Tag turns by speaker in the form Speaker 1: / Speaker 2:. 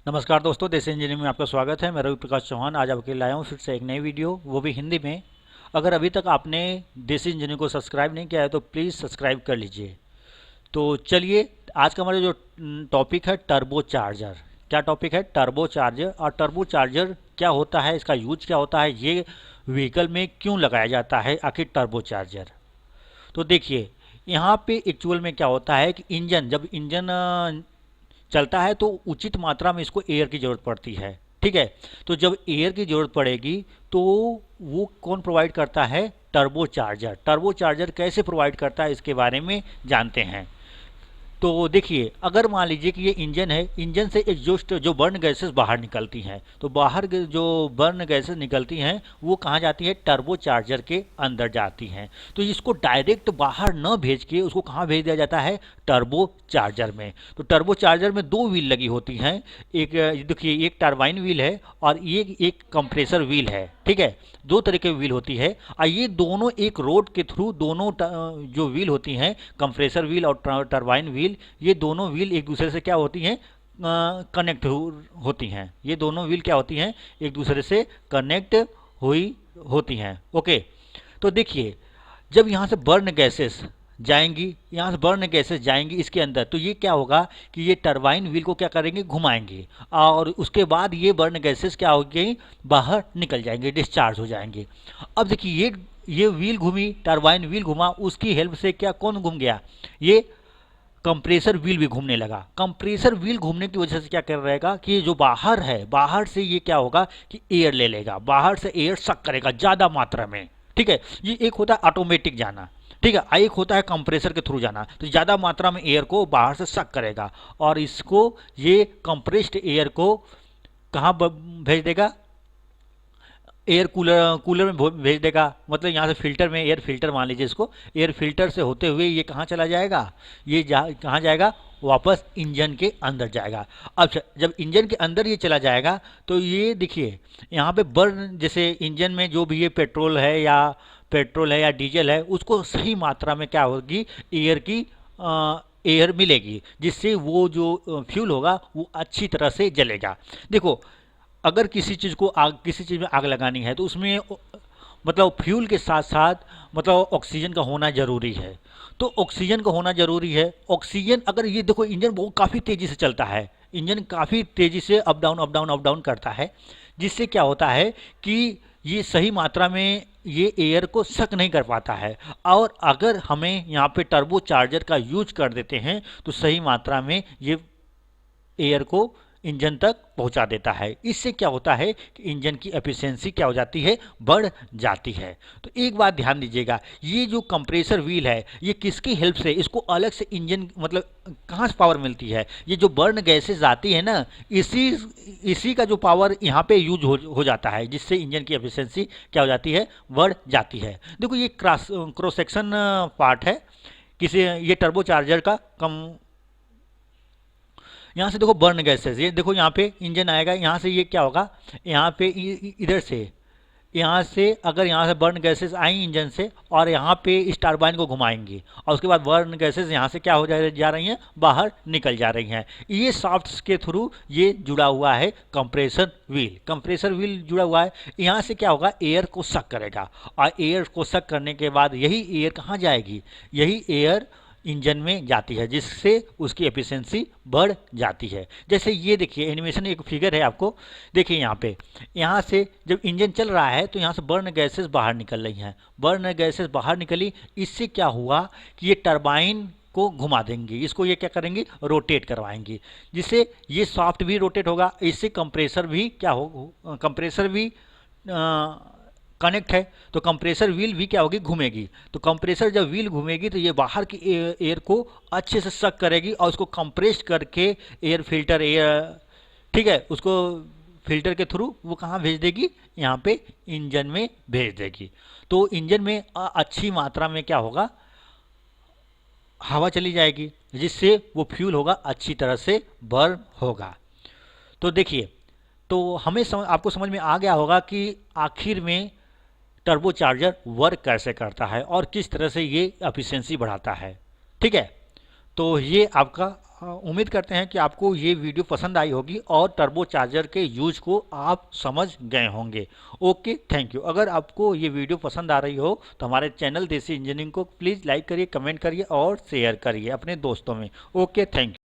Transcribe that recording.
Speaker 1: नमस्कार दोस्तों, देसी इंजीनियरिंग में आपका स्वागत है। मैं रवि प्रकाश चौहान आज आपके लिए लाया हूँ फिर से एक नई वीडियो, वो भी हिंदी में। अगर अभी तक आपने देसी इंजीनियरिंग को सब्सक्राइब नहीं किया है तो प्लीज़ सब्सक्राइब कर लीजिए। तो चलिए, आज का हमारा जो टॉपिक है टर्बो चार्जर। क्या टॉपिक है? Turbo charger. और टर्बो चार्जर क्या होता है, इसका यूज क्या होता है, ये व्हीकल में क्यों लगाया जाता है आखिर टर्बो चार्जर। तो देखिए, यहाँ पे एक्चुअल में क्या होता है कि जब इंजन चलता है तो उचित मात्रा में इसको एयर की ज़रूरत पड़ती है। ठीक है, तो जब एयर की ज़रूरत पड़ेगी तो वो कौन प्रोवाइड करता है? Turbo charger. टर्बो चार्जर कैसे प्रोवाइड करता है इसके बारे में जानते हैं। तो देखिए, अगर मान लीजिए कि ये इंजन है, इंजन से एग्जॉस्ट जो बर्न गैसेस बाहर निकलती हैं, तो बाहर जो बर्न गैसेस निकलती हैं वो कहाँ जाती है? टर्बो चार्जर के अंदर जाती हैं। तो इसको डायरेक्ट बाहर न भेज के उसको कहाँ भेज दिया जाता है? टर्बो चार्जर में। तो टर्बो चार्जर में दो व्हील लगी होती हैं। एक देखिए, एक टरबाइन व्हील है और एक कंप्रेसर व्हील है। ठीक है, दो तरह की व्हील होती है और ये दोनों एक रोड के थ्रू दोनों जो व्हील होती हैं, कंप्रेसर व्हील और टरबाइन व्हील, ये दोनों व्हील एक दूसरे से क्या होती हैं? कनेक्ट होती हैं। ये दोनों व्हील क्या होती हैं? एक दूसरे से कनेक्ट हुई होती हैं। ओके, तो देखिए, जब यहाँ से बर्न गैसेस जाएंगी, यहाँ से बर्न गैसेस जाएंगी इसके अंदर, तो ये क्या होगा कि ये टरबाइन व्हील को क्या करेंगे? घुमाएंगे और उसके बाद ये बर्न गैसेस क्या होगी? बाहर निकल जाएंगे, डिस्चार्ज हो जाएंगे। अब देखिए, ये व्हील घूमी, टरबाइन व्हील घुमा, उसकी हेल्प से क्या कौन घूम गया? ये कंप्रेसर व्हील भी घूमने लगा। कंप्रेसर व्हील घूमने की वजह से क्या कर रहेगा कि जो बाहर है, बाहर से ये क्या होगा कि एयर ले लेगा, बाहर से एयर सक करेगा ज़्यादा मात्रा में। ठीक है, ये एक होता है ऑटोमेटिक जाना। ठीक है, एक होता है कंप्रेसर के थ्रू जाना। तो ज़्यादा मात्रा में एयर को बाहर से सक करेगा और इसको, ये कंप्रेस्ड एयर को कहाँ भेज देगा? एयर कूलर में भेज देगा। मतलब यहाँ से फिल्टर में, एयर फिल्टर मान लीजिए इसको, एयर फिल्टर से होते हुए ये कहाँ चला जाएगा? ये कहाँ जाएगा? वापस इंजन के अंदर जाएगा। अब जब इंजन के अंदर ये चला जाएगा तो ये देखिए, यहाँ पे बर्न, जैसे इंजन में जो भी ये पेट्रोल है या डीजल है, उसको सही मात्रा में क्या होगी? एयर मिलेगी, जिससे वो जो फ्यूल होगा वो अच्छी तरह से जलेगा। देखो, अगर किसी चीज़ में आग लगानी है तो उसमें मतलब फ्यूल के साथ साथ मतलब ऑक्सीजन का होना ज़रूरी है। तो ऑक्सीजन का होना ज़रूरी है। ऑक्सीजन, अगर ये देखो, इंजन बहुत काफ़ी तेज़ी से चलता है, इंजन काफ़ी तेज़ी से up down up down up down करता है, जिससे क्या होता है कि ये सही मात्रा में ये एयर को सक नहीं कर पाता है। और अगर हमें यहाँ पे टर्बो चार्जर का यूज कर देते हैं तो सही मात्रा में ये एयर को इंजन तक पहुंचा देता है। इससे क्या होता है कि इंजन की एफिशिएंसी क्या हो जाती है? बढ़ जाती है। तो एक बात ध्यान दीजिएगा, ये जो कंप्रेसर व्हील है, ये किसकी हेल्प से, इसको अलग से इंजन, मतलब कहाँ से पावर मिलती है? ये जो बर्न गैसेस आती है ना, इसी का जो पावर यहाँ पे यूज हो जाता है, जिससे इंजन की एफिशिएंसी क्या हो जाती है? बढ़ जाती है। देखो, ये क्रॉस सेक्शन पार्ट है किसी ये टर्बो चार्जर का। यहाँ से देखो बर्न गैसेस, ये देखो यहाँ पे इंजन आएगा, यहाँ से ये क्या होगा? यहाँ पे इधर से, यहाँ से अगर यहाँ से बर्न गैसेस आई इंजन से और यहाँ पे इस टरबाइन को घुमाएंगी और उसके बाद बर्न गैसेस यहाँ से क्या हो जा रही हैं? बाहर निकल जा रही हैं। ये शाफ्ट्स के थ्रू ये जुड़ा हुआ है कंप्रेसर व्हील। कंप्रेसर व्हील जुड़ा हुआ है, यहाँ से क्या होगा? एयर को सक करेगा और एयर को सक करने के बाद यही एयर कहाँ जाएगी? यही एयर इंजन में जाती है, जिससे उसकी एफिशिएंसी बढ़ जाती है। जैसे ये देखिए, एनिमेशन एक फिगर है आपको, देखिए यहाँ पे, यहाँ से जब इंजन चल रहा है तो यहाँ से बर्न गैसेस बाहर निकल रही हैं। बर्न गैसेस बाहर निकली, इससे क्या हुआ कि ये टरबाइन को घुमा देंगे, इसको ये क्या करेंगे? रोटेट करवाएंगे, जिससे ये सॉफ्ट भी रोटेट होगा। इससे कंप्रेसर भी क्या हो? कंप्रेसर भी कनेक्ट है, तो कंप्रेसर व्हील भी क्या होगी? घूमेगी। तो कंप्रेसर जब व्हील घूमेगी तो ये बाहर की एयर को अच्छे से सक करेगी और उसको कंप्रेस करके एयर फिल्टर, ठीक है, उसको फिल्टर के थ्रू वो कहाँ भेज देगी? यहाँ पे इंजन में भेज देगी। तो इंजन में अच्छी मात्रा में क्या होगा? हवा चली जाएगी, जिससे वो फ्यूल होगा अच्छी तरह से बर्न होगा। तो देखिए, तो आपको समझ में आ गया होगा कि आखिर में टर्बो चार्जर वर्क कैसे करता है और किस तरह से ये एफिशिएंसी बढ़ाता है। ठीक है, तो ये आपका उम्मीद करते हैं कि आपको ये वीडियो पसंद आई होगी और टर्बो चार्जर के यूज को आप समझ गए होंगे। Okay, thank you. अगर आपको ये वीडियो पसंद आ रही हो तो हमारे चैनल देसी इंजीनियरिंग को प्लीज़ लाइक करिए, कमेंट करिए और शेयर करिए अपने दोस्तों में। Okay, thank you.